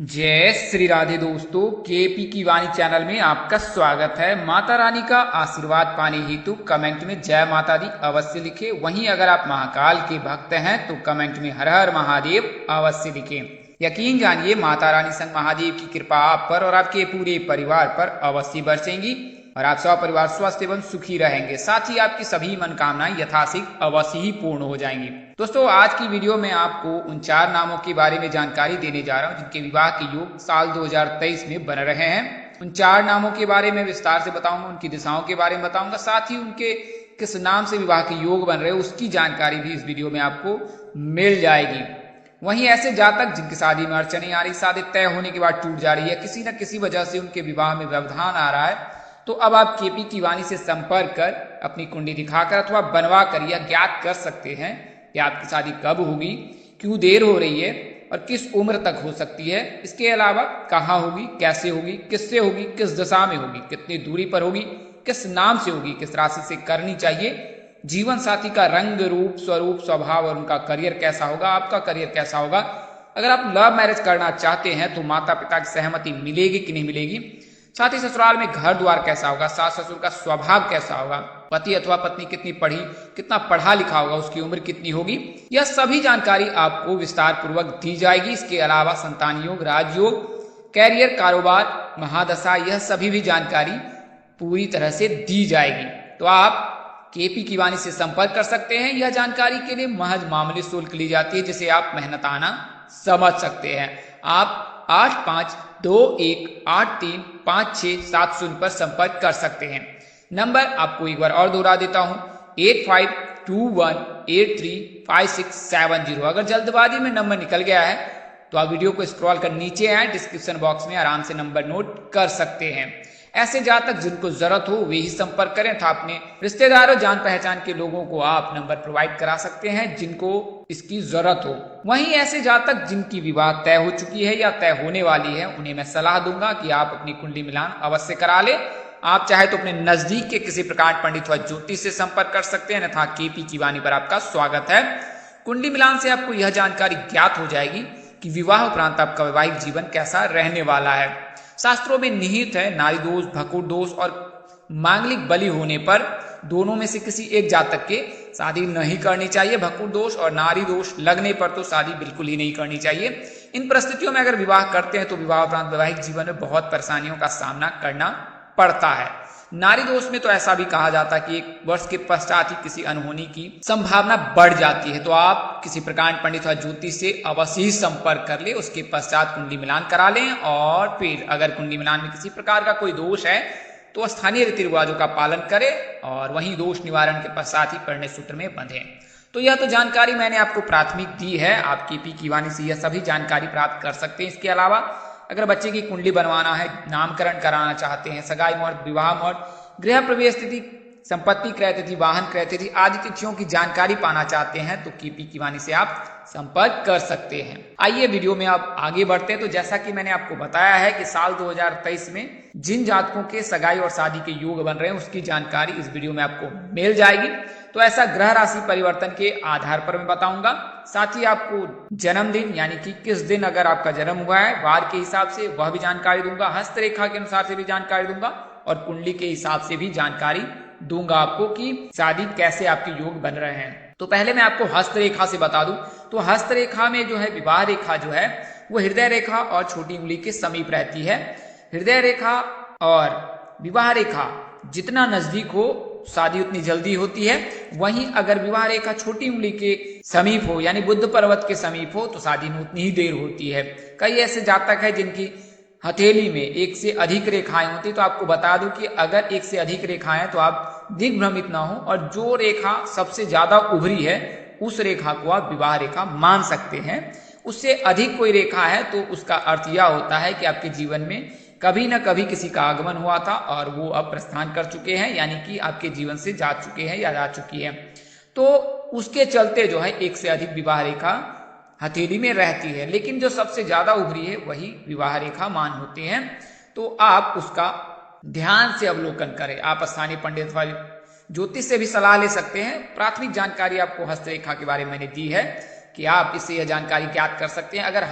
जय श्री राधे दोस्तों, केपी की वाणी चैनल में आपका स्वागत है। माता रानी का आशीर्वाद पाने हेतु कमेंट में जय माता दी अवश्य लिखे। वहीं अगर आप महाकाल के भक्त हैं तो कमेंट में हर हर महादेव अवश्य लिखें। यकीन जानिए माता रानी संग महादेव की कृपा आप पर और आपके पूरे परिवार पर अवश्य बरसेंगी और आप सब परिवार स्वस्थ एवं सुखी रहेंगे। साथ ही आपकी सभी मनोकामनाएं यथाशीघ्र अवश्य ही पूर्ण हो जाएंगी। दोस्तों, आज की वीडियो में आपको उन 4 नामों के बारे में जानकारी देने जा रहा हूं जिनके विवाह के योग साल 2023 में बन रहे हैं। उन 4 नामों के बारे में विस्तार से बताऊंगा, उनकी दिशाओं के बारे में बताऊंगा, साथ ही उनके किस नाम से विवाह के योग बन रहे हैं उसकी जानकारी भी इस वीडियो में आपको मिल जाएगी। वहीं ऐसे जातक जिनकी शादी में अड़चन नहीं आ रही, शादी तय होने के बाद टूट जा रही है, किसी न किसी वजह से उनके विवाह में व्यवधान आ रहा है, तो अब आप केपी की वाणी से संपर्क कर अपनी कुंडली दिखाकर अथवा बनवा कर या ज्ञात कर सकते हैं कि आपकी शादी कब होगी, क्यों देर हो रही है और किस उम्र तक हो सकती है। इसके अलावा कहाँ होगी, कैसे होगी, किससे होगी, किस दशा में होगी, कितनी दूरी पर होगी, किस नाम से होगी, किस राशि से करनी चाहिए, जीवन साथी का रंग रूप स्वरूप स्वभाव और उनका करियर कैसा होगा, आपका करियर कैसा होगा। अगर आप लव मैरिज करना चाहते हैं तो माता पिता की सहमति मिलेगी कि नहीं मिलेगी, साथ ही ससुराल में घर द्वार कैसा होगा, सास ससुर का स्वभाव कैसा होगा, पति अथवा पत्नी कितनी पढ़ी कितना पढ़ा लिखा होगा, उसकी उम्र कितनी होगी, यह सभी जानकारी आपको विस्तार पूर्वक दी जाएगी। इसके अलावा संतान योग, राजयोग, कैरियर, कारोबार, महादशा, यह सभी भी जानकारी पूरी तरह से दी जाएगी। तो आप केपी की वाणी से संपर्क कर सकते हैं। यह जानकारी के लिए महज मामूली शुल्क ली जाती है जिसे आप मेहनताना समझ सकते हैं। आप 8521835670 पर संपर्क कर सकते हैं। नंबर आपको एक बार और दोहरा देता हूं, 8521835670। अगर जल्दबाजी में नंबर निकल गया है तो आप वीडियो को स्क्रॉल कर नीचे आए, डिस्क्रिप्शन बॉक्स में आराम से नंबर नोट कर सकते हैं। ऐसे जातक जिनको जरूरत हो वे ही संपर्क करें था। अपने रिश्तेदारों जान पहचान के लोगों को आप नंबर प्रोवाइड करा सकते हैं जिनको इसकी जरूरत हो। वहीं ऐसे जातक जिनकी विवाह तय हो चुकी है या तय होने वाली है उन्हें मैं सलाह दूंगा कि आप अपनी कुंडली मिलान अवश्य करा ले। आप चाहे तो अपने नजदीक के किसी प्रकार पंडित व ज्योतिष से संपर्क कर सकते हैं, अन्यथा केपी की वाणी पर आपका स्वागत है। कुंडली मिलान से आपको यह जानकारी ज्ञात हो जाएगी कि विवाह उपरांत आपका वैवाहिक जीवन कैसा रहने वाला है। शास्त्रों में निहित है नारी दोष, भकुर दोष और मांगलिक बलि होने पर दोनों में से किसी एक जातक के शादी नहीं करनी चाहिए। भकुर दोष और नारी दोष लगने पर तो शादी बिल्कुल ही नहीं करनी चाहिए। इन परिस्थितियों में अगर विवाह करते हैं तो विवाह उपरांत वैवाहिक जीवन में बहुत परेशानियों का सामना करना पड़ता है। नारी दोष में तो ऐसा भी कहा जाता है कि 1 वर्ष के पश्चात ही किसी अनहोनी की संभावना बढ़ जाती है। तो आप किसी प्रकार पंडित व ज्योतिष से अवश्य ही संपर्क कर ले, उसके पश्चात कुंडली मिलान करा लें और फिर अगर कुंडली मिलान में किसी प्रकार का कोई दोष है तो स्थानीय रीति रिवाजों का पालन करें और वहीं दोष निवारण के पश्चात ही परिणय सूत्र में बंधे। तो यह तो जानकारी मैंने आपको प्राथमिक दी है। आप केपी की वाणी से यह सभी जानकारी प्राप्त कर सकते हैं। इसके अलावा अगर बच्चे की कुंडली बनवाना है, नामकरण कराना चाहते हैं, सगाई मुहूर्त, विवाह मुहूर्त, गृह प्रवेश तिथि, संपत्ति क्रय तिथि, वाहन क्रय तिथि आदि तिथियों की जानकारी पाना चाहते हैं तो केपी की वाणी से आप संपर्क कर सकते हैं। आइए वीडियो में आप आगे बढ़ते हैं। तो जैसा कि मैंने आपको बताया है कि साल 2023 में जिन जातकों के सगाई और शादी के योग बन रहे हैं उसकी जानकारी इस वीडियो में आपको मिल जाएगी। तो ऐसा ग्रह राशि परिवर्तन के आधार पर मैं बताऊंगा, साथ ही आपको जन्मदिन यानी कि किस दिन अगर आपका जन्म हुआ है वार के हिसाब से वह भी जानकारी दूंगा, हस्तरेखा के अनुसार से भी जानकारी दूंगा और कुंडली के हिसाब से भी जानकारी दूंगा आपको कि शादी कैसे आपके योग बन रहे हैं। तो पहले मैं आपको हस्तरेखा से बता दूं तो हस्तरेखा में जो है विवाह रेखा जो है वो हृदय रेखा और छोटी उंगली के समीप रहती है। हृदय रेखा और विवाह रेखा जितना नजदीक हो शादी उतनी जल्दी होती है। वहीं अगर विवाह रेखा छोटी उंगली के समीप हो यानी बुद्ध पर्वत के समीप हो तो शादी में उतनी ही देर होती है। कई ऐसे जातक है जिनकी हथेली में 1 से अधिक रेखाएं होती, तो आपको बता दूं कि अगर 1 से अधिक रेखाएं तो आप दिग्भ्रमित ना हो और जो रेखा सबसे ज्यादा उभरी है उस रेखा को आप विवाह रेखा मान सकते हैं। उससे अधिक कोई रेखा है तो उसका अर्थ यह होता है कि आपके जीवन में कभी न कभी किसी का आगमन हुआ था और वो अब प्रस्थान कर चुके हैं, यानी कि आपके जीवन से जा चुके हैं या जा चुकी है। तो उसके चलते जो है 1 से अधिक विवाह रेखा हथेली में रहती है, लेकिन जो सबसे ज्यादा उभरी है वही विवाह रेखा मान होते हैं। तो आप उसका ध्यान से अवलोकन करें। आप स्थानीय पंडित व ज्योतिष से भी सलाह ले सकते हैं। प्राथमिक जानकारी आपको हस्तरेखा के बारे में मैंने दी है कि आप इससे यह जानकारी ज्ञात कर सकते हैं। अगर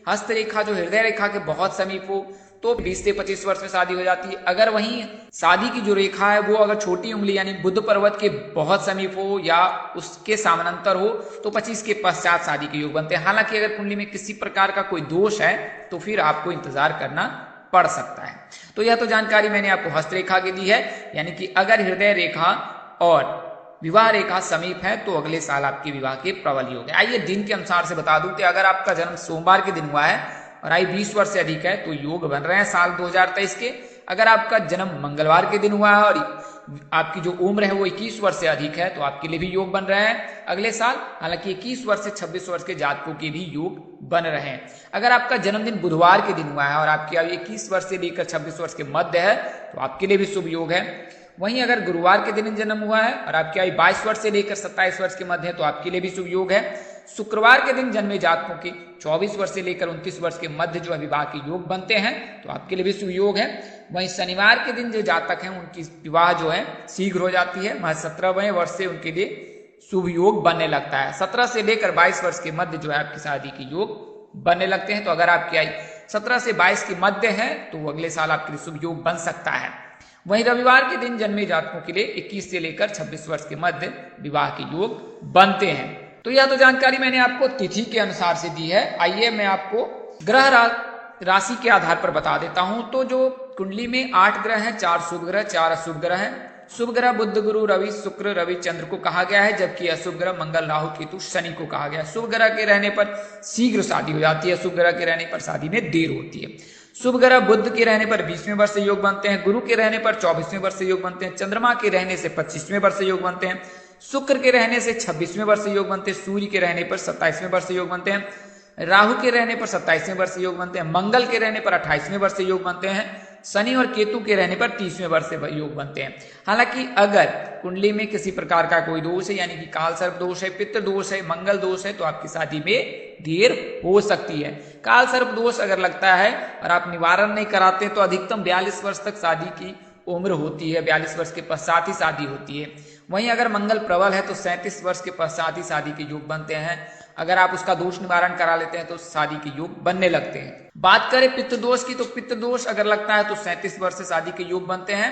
हस्त रेखा जो हृदय रेखा के बहुत समीप हो तो 20 से 25 वर्ष में शादी हो जाती है। अगर वहीं शादी की जो रेखा है वो अगर छोटी उंगली यानी बुध पर्वत के बहुत समीप हो या उसके समानांतर हो तो 25 के पश्चात शादी के योग बनते हैं। हालांकि अगर कुंडली में किसी प्रकार का कोई दोष है तो फिर आपको इंतजार करना पड़ सकता है। तो यह तो जानकारी मैंने आपको हस्तरेखा की दी है, यानी कि अगर हृदय रेखा और विवाह रेखा समीप है तो अगले साल आपके विवाह के प्रबल योग है। आइए दिन के अनुसार से बता दूं कि अगर आपका जन्म सोमवार के दिन हुआ है और आयु 20 वर्ष से अधिक है तो योग बन रहे हैं साल 2023 के। अगर आपका जन्म मंगलवार के दिन हुआ है और आपकी जो उम्र है वो 21 वर्ष से अधिक है तो आपके लिए भी योग बन रहे हैं अगले साल। हालांकि 21 वर्ष से 26 वर्ष के जातकों के भी योग बन रहे हैं। अगर आपका जन्मदिन बुधवार के दिन हुआ है और आपकी आयु 21 वर्ष से लेकर 26 वर्ष के मध्य है तो आपके लिए भी शुभ योग है। वहीं अगर गुरुवार के दिन जन्म हुआ है और आपकी आयु 22 वर्ष से लेकर 27 वर्ष के मध्य है तो आपके लिए भी शुभ योग है। शुक्रवार के दिन जन्मे जातकों के 24 वर्ष से लेकर 29 वर्ष के मध्य जो है विवाह के योग बनते हैं तो आपके लिए भी शुभ योग है। वहीं शनिवार के दिन जो जातक हैं उनकी विवाह जो है शीघ्र हो जाती है, महज 17वें वर्ष से उनके लिए शुभ योग बनने लगता है। 17 से लेकर 22 वर्ष के मध्य जो है आपकी शादी के योग बनने लगते हैं। तो अगर आपकी आयु 17 से 22 के मध्य है तो अगले साल आपके लिए शुभ योग बन सकता है। वहीं रविवार के दिन जन्मे जातकों के लिए 21 से लेकर 26 वर्ष के मध्य विवाह के योग बनते हैं। तो यह तो जानकारी मैंने आपको तिथि के अनुसार से दी है। आइए मैं आपको ग्रह राशि के आधार पर बता देता हूं। तो जो कुंडली में 8 ग्रह हैं, 4 शुभ ग्रह 4 अशुभ ग्रह हैं। शुभ ग्रह बुध गुरु रवि शुक्र रवि चंद्र को कहा गया है, जबकि अशुभ ग्रह मंगल राहु केतु शनि को कहा गया है। शुभ ग्रह के रहने पर शीघ्र शादी हो जाती है, अशुभ ग्रह के रहने पर शादी में देर होती है। शुभ ग्रह बुध के रहने पर 20वें वर्ष से योग बनते हैं, गुरु के रहने पर 24वें वर्ष से योग बनते हैं, चंद्रमा के रहने से 25वें वर्ष से योग बनते हैं, शुक्र के रहने से 26वें वर्ष से योग बनते हैं, सूर्य के रहने पर 27वें वर्ष से योग बनते हैं, राहु के रहने पर 27वें वर्ष से योग बनते हैं, मंगल के रहने पर 28वें वर्ष से योग बनते हैं, शनि और केतु के रहने पर 30वें वर्ष से योग बनते हैं। हालांकि अगर कुंडली में किसी प्रकार का कोई दोष है यानी कि काल सर्प दोष है, पितृ दोष है, मंगल दोष है तो आपकी शादी में देर हो सकती है। काल सर्प दोष अगर लगता है और आप निवारण नहीं कराते तो अधिकतम 42 वर्ष तक शादी की उम्र होती है, 42 वर्ष के पश्चात ही शादी होती है। वहीं अगर मंगल प्रबल है तो 37 वर्ष के पश्चात ही शादी के योग बनते हैं। अगर आप उसका दोष निवारण करा लेते हैं तो शादी के योग बनने लगते हैं। बात करें पितृ दोष की तो पितृ दोष अगर लगता है तो 37 वर्ष से शादी के योग बनते हैं।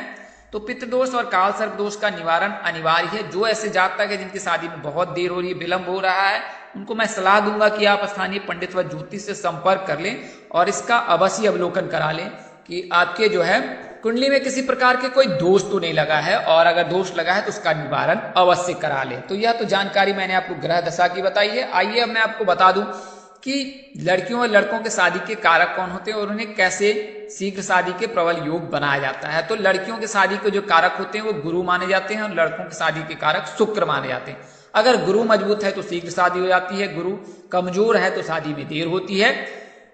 तो पितृ दोष और काल सर्प दोष का निवारण अनिवार्य है। जो ऐसे जातक है जिनकी शादी में बहुत देर हो रही है, विलंब हो रहा है, उनको मैं सलाह दूंगा कि आप स्थानीय पंडित व ज्योतिष से संपर्क कर लें और इसका अवश्य अवलोकन करा लें कि आपके जो है कुंडली में किसी प्रकार के कोई दोष तो नहीं लगा है, और अगर दोष लगा है तो उसका निवारण अवश्य करा ले। तो यह तो जानकारी मैंने आपको ग्रह दशा की बताई है। आइए अब मैं आपको बता दूं कि लड़कियों और लड़कों के शादी के कारक कौन होते हैं और उन्हें कैसे शीघ्र शादी के प्रबल योग बनाया जाता है। तो लड़कियों के शादी के जो कारक होते हैं वो गुरु माने जाते हैं और लड़कों की शादी के कारक शुक्र माने जाते हैं। अगर गुरु मजबूत है तो शीघ्र शादी हो जाती है, गुरु कमजोर है तो शादी में देर होती है,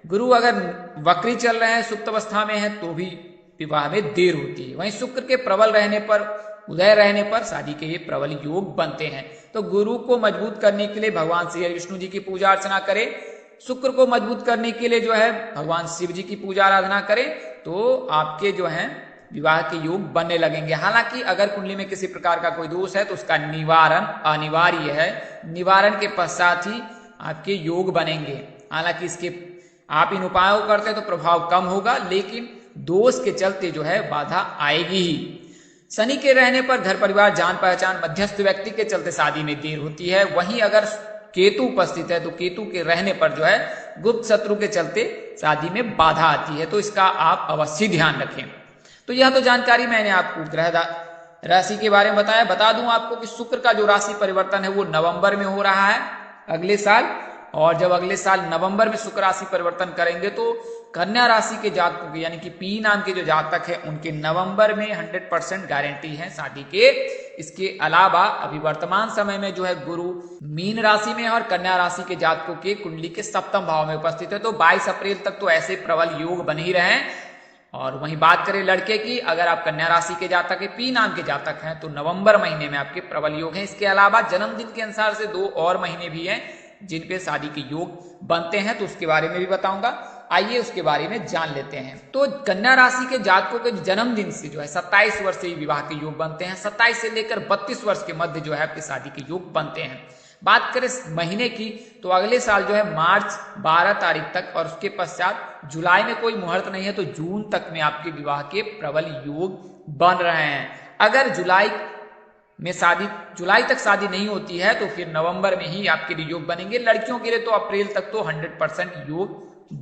गुरु अगर वक्री चल रहे हैं, सुप्त अवस्था में है तो भी विवाह में देर होती है। वहीं शुक्र के प्रबल रहने पर, उदय रहने पर शादी के ये प्रबल योग बनते हैं। तो गुरु को मजबूत करने के लिए भगवान श्री विष्णु जी की पूजा अर्चना करें, शुक्र को मजबूत करने के लिए जो है भगवान शिव जी की पूजा आराधना करें तो आपके जो है विवाह के योग बनने लगेंगे। हालांकि अगर कुंडली में किसी प्रकार का कोई दोष है तो उसका निवारण अनिवार्य है, निवारण के पश्चात ही आपके योग बनेंगे। हालांकि इसके आप इन उपायों को करते हैं तो प्रभाव कम होगा, लेकिन दोष के चलते जो है बाधा आएगी ही। शनि के रहने पर घर परिवार जान पहचान मध्यस्थ व्यक्ति के चलते शादी में देर होती है। वहीं अगर केतु उपस्थित है तो केतु के रहने पर जो है गुप्त शत्रु के चलते शादी में बाधा आती है। तो इसका आप अवश्य ध्यान रखें। तो यह तो जानकारी मैंने आपको ग्रह राशि के बारे में बताया। बता दूं आपको कि शुक्र का जो राशि परिवर्तन है वो नवंबर में हो रहा है अगले साल, और जब अगले साल नवंबर में शुक्र राशि परिवर्तन करेंगे तो कन्या राशि के जातकों के यानी कि पी नाम के जो जातक है उनके नवंबर में 100% गारंटी है शादी के। इसके अलावा अभी वर्तमान समय में जो है गुरु मीन राशि में और कन्या राशि के जातकों के कुंडली के सप्तम भाव में उपस्थित है। तो 22 अप्रैल तक तो ऐसे प्रबल योग बन ही रहे। और वहीं बात करें लड़के की, अगर आप कन्या राशि के जातक है, पी नाम के जातक हैं, तो नवंबर महीने में आपके प्रबल योग हैं। इसके अलावा जन्मदिन के अनुसार से 2 और महीने भी हैं जिन पे शादी के योग बनते हैं, तो उसके बारे में भी बताऊंगा। आइए उसके बारे में जान लेते हैं। तो कन्या राशि के जातकों के जन्मदिन से जो है 27 वर्ष से विवाह के योग बनते हैं। 27 से लेकर 32 वर्ष के मध्य जो है आपकी शादी के योग बनते हैं। बात करें महीने की तो अगले साल जो है मार्च 12 तारीख तक और उसके पश्चात जुलाई में कोई मुहूर्त नहीं है तो जून तक में आपके विवाह के प्रबल योग बन रहे हैं। अगर जुलाई तक शादी नहीं होती है तो फिर नवंबर में ही आपके लिए योग बनेंगे। लड़कियों के लिए तो अप्रैल तक तो 100% योग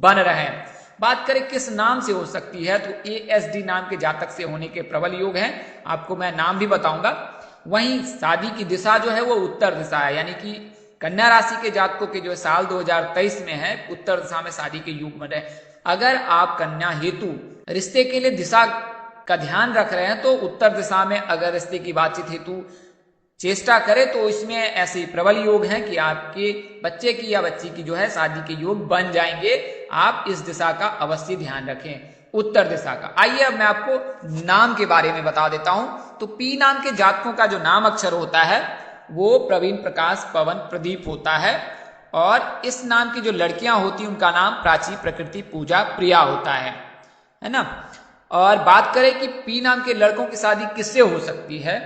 बन रहे हैं। बात करें किस नाम से हो सकती है तो ASD नाम के जातक से होने के प्रबल योग हैं। आपको मैं नाम भी बताऊंगा। वहीं शादी की दिशा जो है वो उत्तर दिशा है, यानी कि कन्या राशि के जातकों के जो साल 2023 में है उत्तर दिशा में शादी के योग बन रहे हैं। अगर आप कन्या हेतु रिश्ते के लिए दिशा का ध्यान रख रहे हैं तो उत्तर दिशा में अगर रिश्ते की बातचीत हेतु चेष्टा करें तो इसमें ऐसे प्रबल योग हैं कि आपके बच्चे की या बच्ची की जो है शादी के योग बन जाएंगे। आप इस दिशा का अवश्य ध्यान रखें, उत्तर दिशा का। आइए अब मैं आपको नाम के बारे में बता देता हूं। तो P नाम के जातकों का जो नाम अक्षर होता है वो प्रवीण, प्रकाश, पवन, प्रदीप होता है। और इस नाम की जो लड़कियां होती हैं उनका नाम प्राची, प्रकृति, पूजा, प्रिया होता है ना। और बात करें कि P नाम के लड़कों की शादी किससे हो सकती है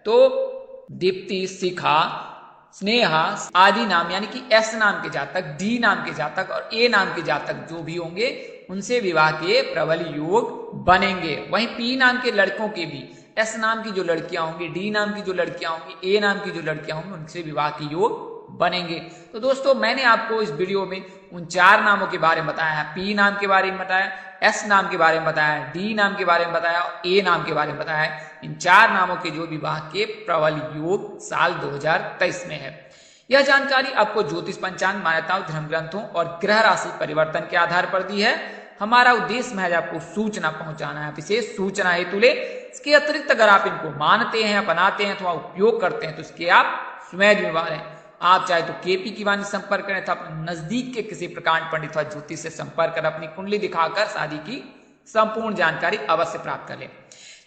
तो दीप्ति, शिखा, स्नेहा आदि नाम यानी कि S नाम के जातक, D नाम के जातक और A नाम के जातक जो भी होंगे उनसे विवाह के प्रबल योग बनेंगे। वहीं P नाम के लड़कों के भी S नाम की जो लड़कियां होंगी, D नाम की जो लड़कियां होंगी, A नाम की जो लड़कियां होंगी उनसे विवाह के योग बनेंगे। तो दोस्तों मैंने आपको इस वीडियो में उन 4 नामों के बारे में बताया है। P नाम के बारे में बताया, S नाम के बारे में बताया, D नाम के बारे में बताया और A नाम के बारे में बताया है। इन 4 नामों के जो विवाह के प्रबल योग साल 2023 में है। यह जानकारी आपको ज्योतिष, पंचांग, मान्यताओं, धर्म ग्रंथों और ग्रह राशि परिवर्तन के आधार पर दी है। हमारा उद्देश्य महज आपको सूचना पहुंचाना है, विशेष सूचना हेतु ले। इसके अतिरिक्त अगर आप इनको मानते हैं, अपनाते हैं अथवा उपयोग करते हैं तो इसके आप स्वयं जिम्मेदार हैं। आप चाहे तो KP की वाणी संपर्क करें अथवा अपने नजदीक के किसी प्रकांड पंडित अथवा ज्योतिष से संपर्क कर अपनी कुंडली दिखाकर शादी की संपूर्ण जानकारी अवश्य प्राप्त कर लें।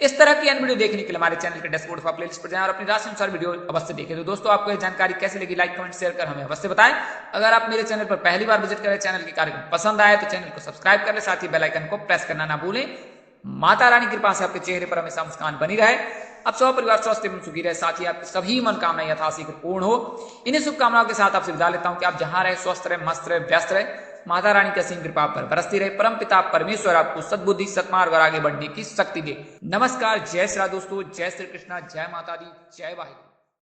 इस तरह की अन्य वीडियो देखने के लिए हमारे चैनल के डैशबोर्ड अथवा प्लेलिस्ट पर जाएं और अपनी राशि अनुसार वीडियो अवश्य देखें। तो दोस्तों आपको यह जानकारी कैसी लगी, लाइक, कमेंट, शेयर कर हमें अवश्य बताएं। अगर आप मेरे चैनल पर पहली बार विजिट करें, चैनल के कार्यक्रम पसंद आए तो चैनल को सब्सक्राइब कर ले, साथ ही बेल आइकन को प्रेस करना ना भूलें। माता रानी कृपा से आपके चेहरे पर हमेशा मुस्कान बनी रहे, आप सब परिवार स्वस्थ एवं सुखी रहे, साथ ही आपकी सभी मनोकामनाएं यथाशीघ्र पूर्ण हो। इन्हीं शुभकामनाओं के साथ आपसे विदा लेता हूं कि आप जहां रहे स्वस्थ रहे, मस्त रहे, व्यस्त रहे। माता रानी की असीम कृपा पर बरसती रहे। परम पिता परमेश्वर आपको सद्बुद्धि, सत्मार्ग और आगे बढ़ने की शक्ति दे। नमस्कार, जय श्री राम दोस्तों, जय श्री कृष्णा, जय माता दी, जय वाहिगुरु।